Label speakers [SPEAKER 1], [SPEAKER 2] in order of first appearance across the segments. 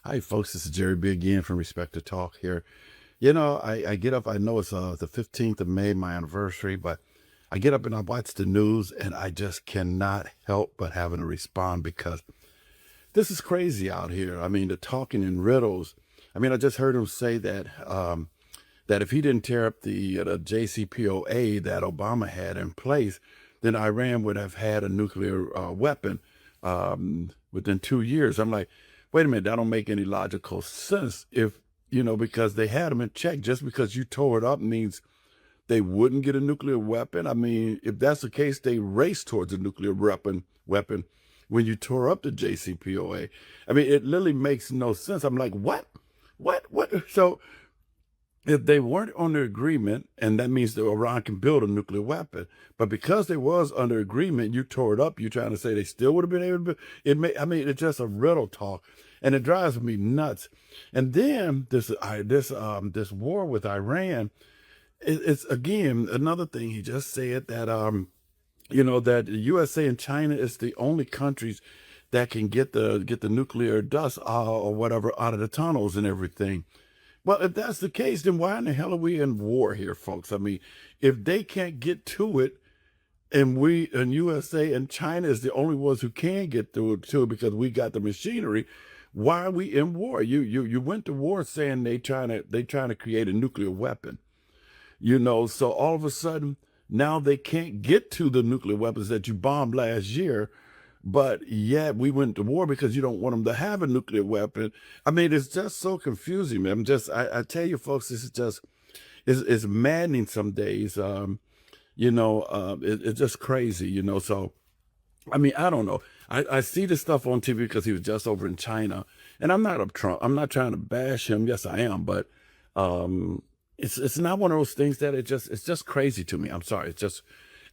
[SPEAKER 1] Hi, folks. This is Jerry B again from Respect to Talk here. I get up. I know it's the 15th of May, my anniversary, but I get up and I watch the news and I just cannot help but having to respond because this is crazy out here. I mean, the talking in riddles. I mean, I just heard him say that if he didn't tear up the JCPOA that Obama had in place, then Iran would have had a nuclear weapon within 2 years. I'm like, wait a minute, that don't make any logical sense. If because they had them in check. Just because you tore it up means they wouldn't get a nuclear weapon. I mean, if that's the case, they raced towards a nuclear weapon when you tore up the JCPOA. I mean, it literally makes no sense. I'm like, what? What? So if they weren't under agreement, and that means that Iran can build a nuclear weapon, but because they was under agreement, you tore it up. You're trying to say they still would have been able to. I mean, it's just a riddle talk, and it drives me nuts. And then this war with Iran, it's again another thing. He just said that that the USA and China is the only countries that can get the nuclear dust or whatever out of the tunnels and everything. Well, if that's the case, then why in the hell are we in war here, folks? I mean, if they can't get to it, and we and USA and China is the only ones who can get to it because we got the machinery, why are we in war? You went to war saying they trying to create a nuclear weapon. So all of a sudden now they can't get to the nuclear weapons that you bombed last year. But yet we went to war because you don't want them to have a nuclear weapon. I mean, it's just so confusing, man. I tell you, folks, this is just, it's maddening some days. It's just crazy, So, I mean, I don't know. I see this stuff on TV because he was just over in China, and I'm not a Trump. I'm not trying to bash him. Yes, I am, but it's not one of those things that it's just crazy to me. I'm sorry. It's just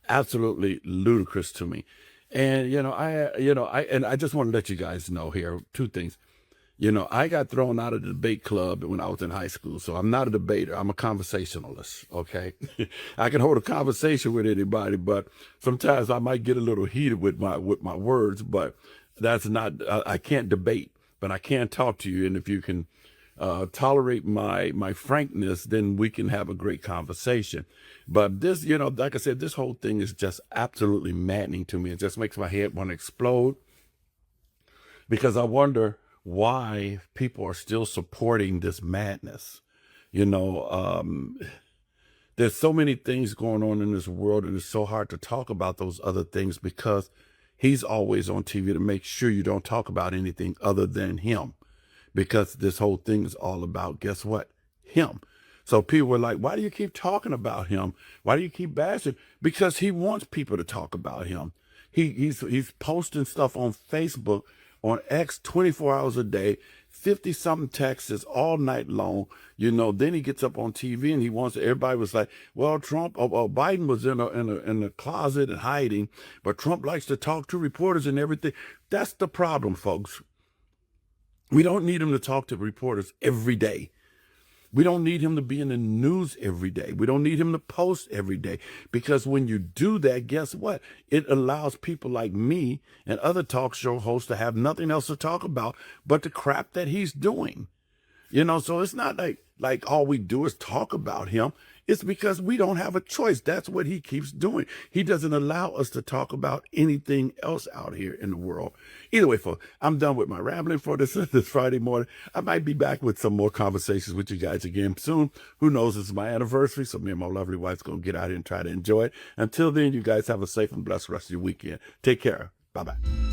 [SPEAKER 1] absolutely ludicrous to me. And I just want to let you guys know here two things. I got thrown out of the debate club when I was in high school, so I'm not a debater. I'm a conversationalist. Okay, I can hold a conversation with anybody, but sometimes I might get a little heated with my words. But that's not. I can't debate, but I can talk to you, and if you can tolerate my frankness, then we can have a great conversation. But this, like I said, this whole thing is just absolutely maddening to me. It just makes my head want to explode because I wonder why people are still supporting this madness. There's so many things going on in this world, and it's so hard to talk about those other things because he's always on TV to make sure you don't talk about anything other than him. Because this whole thing is all about, guess what? Him. So people were like, why do you keep talking about him? Why do you keep bashing? Because he wants people to talk about him. He's posting stuff on Facebook, on X 24 hours a day, 50 something texts all night long. Then he gets up on TV and he wants everybody was like, well, Biden was in a closet and hiding, but Trump likes to talk to reporters and everything. That's the problem, folks. We don't need him to talk to reporters every day. We don't need him to be in the news every day. We don't need him to post every day. Because when you do that, guess what? It allows people like me and other talk show hosts to have nothing else to talk about but the crap that he's doing. So it's not like all we do is talk about him. It's because we don't have a choice. That's what he keeps doing. He doesn't allow us to talk about anything else out here in the world. Either way, folks, I'm done with my rambling for this Friday morning. I might be back with some more conversations with you guys again soon. Who knows? It's my anniversary, so me and my lovely wife's going to get out here and try to enjoy it. Until then, you guys have a safe and blessed rest of your weekend. Take care. Bye-bye.